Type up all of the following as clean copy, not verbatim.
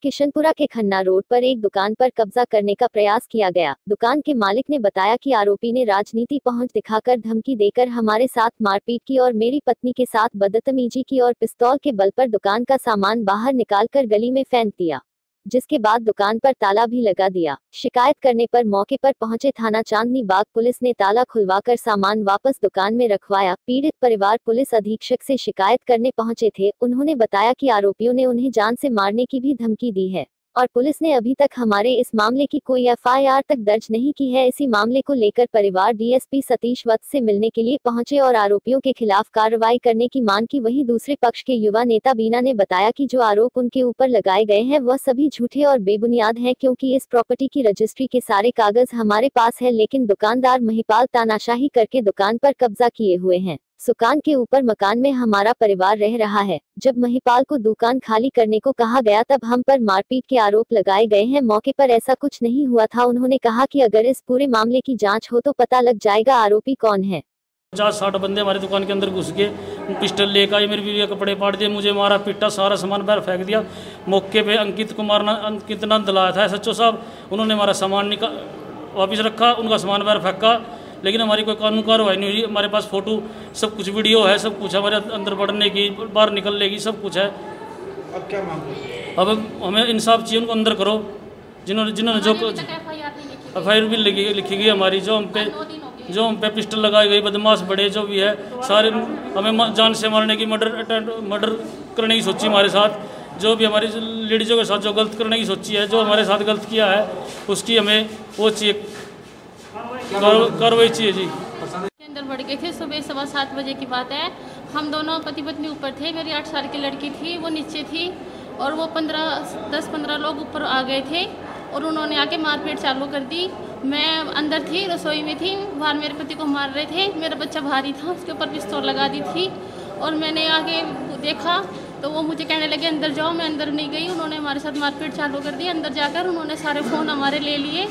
किशनपुरा के खन्ना रोड पर एक दुकान पर कब्जा करने का प्रयास किया गया। दुकान के मालिक ने बताया कि आरोपी ने राजनीति पहुंच दिखाकर धमकी देकर हमारे साथ मारपीट की और मेरी पत्नी के साथ बदतमीजी की और पिस्तौल के बल पर दुकान का सामान बाहर निकालकर गली में फेंक दिया, जिसके बाद दुकान पर ताला भी लगा दिया। शिकायत करने पर मौके पर पहुंचे थाना चांदनी बाग पुलिस ने ताला खुलवाकर सामान वापस दुकान में रखवाया। पीड़ित परिवार पुलिस अधीक्षक से शिकायत करने पहुंचे थे। उन्होंने बताया कि आरोपियों ने उन्हें जान से मारने की भी धमकी दी है और पुलिस ने अभी तक हमारे इस मामले की कोई एफआईआर तक दर्ज नहीं की है। इसी मामले को लेकर परिवार डीएसपी सतीश वत्स से मिलने के लिए पहुंचे और आरोपियों के खिलाफ कार्रवाई करने की मांग की। वहीं दूसरे पक्ष के युवा नेता बीना ने बताया कि जो आरोप उनके ऊपर लगाए गए हैं वह सभी झूठे और बेबुनियाद हैं, क्योंकि इस प्रॉपर्टी की रजिस्ट्री के सारे कागज हमारे पास है, लेकिन दुकानदार महिपाल तानाशाही करके दुकान पर कब्जा किए हुए हैं। सुकान के ऊपर मकान में हमारा परिवार रह रहा है। जब महिपाल को दुकान खाली करने को कहा गया तब हम पर मारपीट के आरोप लगाए गए हैं। मौके पर ऐसा कुछ नहीं हुआ था। उन्होंने कहा कि अगर इस पूरे मामले की जांच हो तो पता लग जाएगा आरोपी कौन है। 50-60 बंदे हमारी दुकान के अंदर घुस के पिस्टल लेकर आए, मेरी बीवी के कपड़े फाड़ दिए, मुझे मारा पीटा, सारा सामान बाहर फेंक दिया। मौके पे अंकित नंद लाया था SHO साहब, उन्होंने हमारा सामान वापिस रखा, उनका सामान बाहर फेंका, लेकिन हमारी कोई कानून कार्रवाई नहीं हुई। हमारे पास फोटो सब कुछ, वीडियो है, सब कुछ हमारे अंदर बढ़ने की, बाहर निकलने की, सब कुछ है। अब क्या मांग रहे हैं? अब हमें इंसाफ चाहिए, उनको अंदर करो। जिन्होंने जो FIR भी लिखी गई हमारी, जो हम पे पिस्टल लगाई गई, बदमाश बड़े जो भी है सारे हमें जान से मारने की, मर्डर करने की सोची हमारे साथ। जो भी हमारी लेडीज़ों के साथ जो गलत करने की सोची है, जो हमारे साथ गलत किया है, उसकी हमें वो चाहिए, कार्रवाई चाहिए जी। के अंदर बढ़ गए थे। सुबह 7:15 बजे की बात है। हम दोनों पति पत्नी ऊपर थे, मेरी 8 साल की लड़की थी, वो नीचे थी और वो 10-15 लोग ऊपर आ गए थे और उन्होंने आके मारपीट चालू कर दी। मैं अंदर थी, रसोई में थी, बाहर मेरे पति को मार रहे थे। मेरा बच्चा भारी था, उसके ऊपर पिस्तौल लगा दी थी और मैंने आगे देखा तो वो मुझे कहने लगे अंदर जाओ। मैं अंदर नहीं गई। उन्होंने हमारे साथ मारपीट चालू कर दी। अंदर जाकर उन्होंने सारे फ़ोन हमारे ले लिए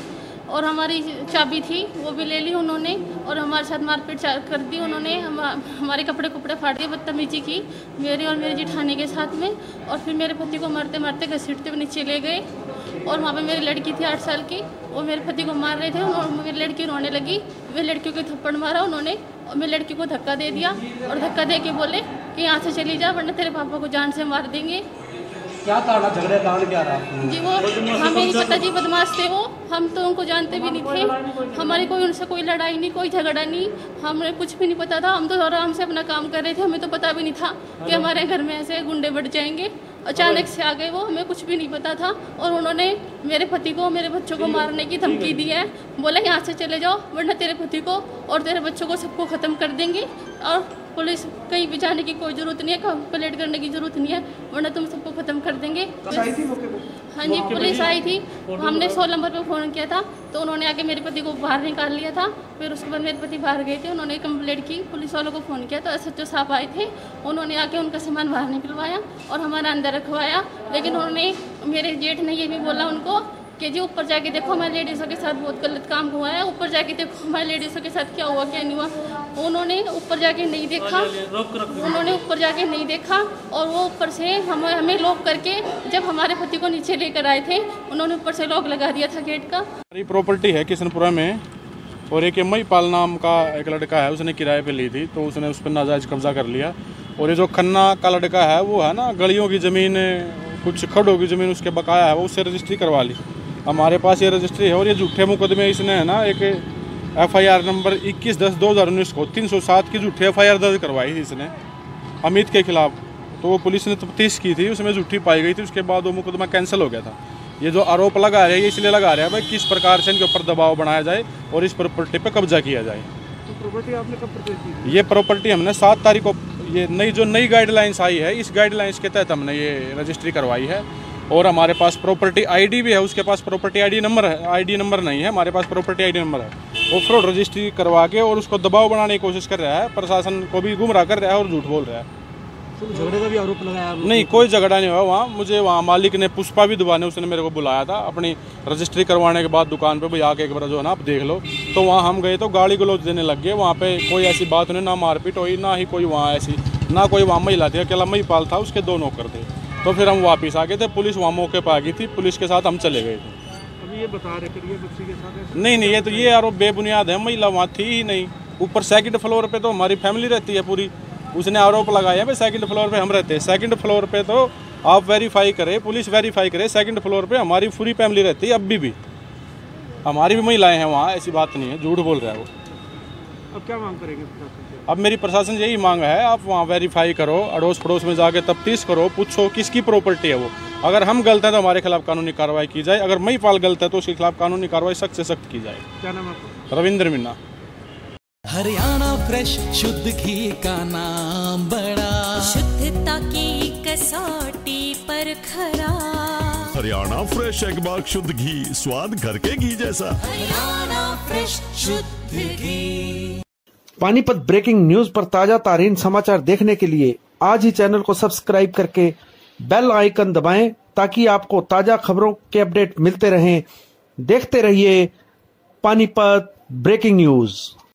और हमारी चाबी थी वो भी ले ली उन्होंने और हमारे साथ मारपीट कर दी। उन्होंने हमारे कपड़े फाड़ दिए, बदतमीजी की मेरी और मेरी जेठानी के साथ में, और फिर मेरे पति को मारते मारते घसीटते हुए नीचे ले गए। और वहाँ पे मेरी लड़की थी 8 साल की, वो मेरे पति को मार रहे थे। उन्होंने मेरी लड़की रोने लगी, वे लड़कियों को थप्पड़ मारा उन्होंने और मेरी लड़की को धक्का दे दिया और धक्का दे के बोले कि यहाँ से चली जा वरना तेरे पापा को जान से मार देंगे। क्या कारण झगड़े कारण क्या रहा? जी वो हमें नहीं पता जी, बदमाश थे वो, हम तो उनको जानते भी नहीं थे। हमारी कोई उनसे कोई लड़ाई नहीं, कोई झगड़ा नहीं, हमें कुछ भी नहीं पता था। हम तो आराम से अपना काम कर रहे थे, हमें तो पता भी नहीं था कि हमारे घर में ऐसे गुंडे बढ़ जाएंगे। अचानक से आ गए वो, हमें कुछ भी नहीं पता था। और उन्होंने मेरे पति को, मेरे बच्चों को मारने की धमकी दी है। बोला यहाँ से चले जाओ वरना तेरे पति को और तेरे बच्चों को सबको ख़त्म कर देंगे। और पुलिस कहीं भी जाने की कोई ज़रूरत नहीं है, कंप्लेंट करने की ज़रूरत नहीं है, वरना तुम सबको ख़त्म कर देंगे। हाँ जी, पुलिस आई थी। हमने 100 नंबर पर फ़ोन किया था तो उन्होंने आके मेरे पति को बाहर निकाल लिया था। फिर उसके बाद मेरे पति बाहर गए थे, उन्होंने कंप्लेंट की, पुलिस वालों को फ़ोन किया तो SHO साहब आए थे। उन्होंने आके उनका सामान बाहर निकलवाया और हमारा अंदर रखवाया। लेकिन उन्होंने, मेरे जेठ ने ये भी बोला उनको कि जी ऊपर जाके देखो हमारे लेडीज़ों के साथ बहुत गलत काम हुआ है, ऊपर जाके देखो हमारे लेडीज़ों के साथ क्या हुआ क्या नहीं हुआ। उन्होंने ऊपर जाके नहीं देखा, और वो ऊपर से हमें लॉक करके जब हमारे पति को नीचे लेकर आए थे उन्होंने ऊपर से लॉक लगा दिया था गेट का। हमारी प्रॉपर्टी है किशनपुरा में और एक महिपाल नाम का एक लड़का है, उसने किराए पे ली थी तो उसने उस पर नाजायज कब्जा कर लिया। और ये जो खन्ना का लड़का है वो है ना, गलियों की ज़मीन, कुछ खड़ों की ज़मीन उसके बकाया है, वो उससे रजिस्ट्री करवा ली। हमारे पास ये रजिस्ट्री है और ये झूठे मुकदमे इसने है ना, एक FIR नंबर 21/10/2019 को 307 की झूठी FIR दर्ज करवाई थी इसने अमित के खिलाफ। तो वो पुलिस ने तफ्तीश की थी, उसमें झूठी पाई गई थी। उसके बाद वो मुकदमा कैंसिल हो गया था। ये जो आरोप लगा रहे हैं ये इसलिए लगा रहे हैं भाई किस प्रकार से इनके ऊपर दबाव बनाया जाए और इस प्रॉपर्टी पर कब्जा किया जाए। तो प्रॉपर्टी आपने कब परचेज की? ये प्रॉपर्टी हमने 7 तारीख को, ये नई गाइडलाइंस आई है, इस गाइडलाइंस के तहत हमने ये रजिस्ट्री करवाई है। और हमारे पास प्रॉपर्टी ID भी है, उसके पास प्रॉपर्टी ID नंबर है, ID नंबर नहीं है, हमारे पास प्रॉपर्टी ID नंबर है। वो फ्रॉड रजिस्ट्री करवा के और उसको दबाव बनाने की कोशिश कर रहा है, प्रशासन को भी गुमराह कर रहा है और झूठ बोल रहा है। तो झगड़े का भी आरोप लगाया? नहीं, कोई झगड़ा नहीं हुआ वहाँ। मुझे वहाँ मालिक ने, पुष्पा भी दुबा ने, उसने मेरे को बुलाया था अपनी रजिस्ट्री करवाने के बाद दुकान पे, भाई आके एक बार जो है ना आप देख लो। तो वहाँ हम गए तो गाली गलौज देने लग गए। वहाँ पे कोई ऐसी बात नहीं, ना मारपीट हुई, ना ही कोई वहाँ ऐसी, ना कोई वहाँ महिला थी, अकेला महिपाल था, उसके 2 नौकर थे। तो फिर हम वापस आ गए थे, पुलिस वहाँ मौके पर आ गई थी, पुलिस के साथ हम चले गए थे। अभी ये बता रहे कि ये बच्ची के साथ नहीं, ये तो ये आरोप बेबुनियाद है, महिला वहाँ थी ही नहीं। ऊपर सेकंड फ्लोर पे तो हमारी फैमिली रहती है पूरी, उसने आरोप लगाया भाई सेकंड फ्लोर पे हम रहते हैं। सेकंड फ्लोर पे तो आप वेरीफाई करें, पुलिस वेरीफाई करे, सेकंड फ्लोर पे हमारी पूरी फैमिली रहती है, अभी भी हमारी भी महिलाएं हैं वहाँ, ऐसी बात नहीं है, झूठ बोल रहा है वो। अब क्या मांग करेंगे प्रशासन से? अब मेरी प्रशासन यही मांग है, आप वहाँ वेरीफाई करो, अड़ोस पड़ोस में जाके तफ्तीश करो, पूछो किसकी प्रॉपर्टी है वो। अगर हम गलत हैं तो हमारे खिलाफ कानूनी कार्रवाई की जाए, अगर महिपाल गलत है तो उसके खिलाफ कानूनी कार्रवाई सख्त से सख्त की जाए। क्या नाम है आपका? रविंद्र मीना। हरियाणा फ्रेश शुद्ध घी का नाम बड़ा, शुद्धता की कसौटी पर खरा। हरियाणा फ्रेश एगबाग शुद्ध घी, स्वाद घर के घी जैसा। हरियाणा फ्रेश शुद्ध घी। पानीपत ब्रेकिंग न्यूज पर ताजा तारीन समाचार देखने के लिए आज ही चैनल को सब्सक्राइब करके बेल आइकन दबाएं, ताकि आपको ताजा खबरों के अपडेट मिलते रहें। देखते रहिए पानीपत ब्रेकिंग न्यूज।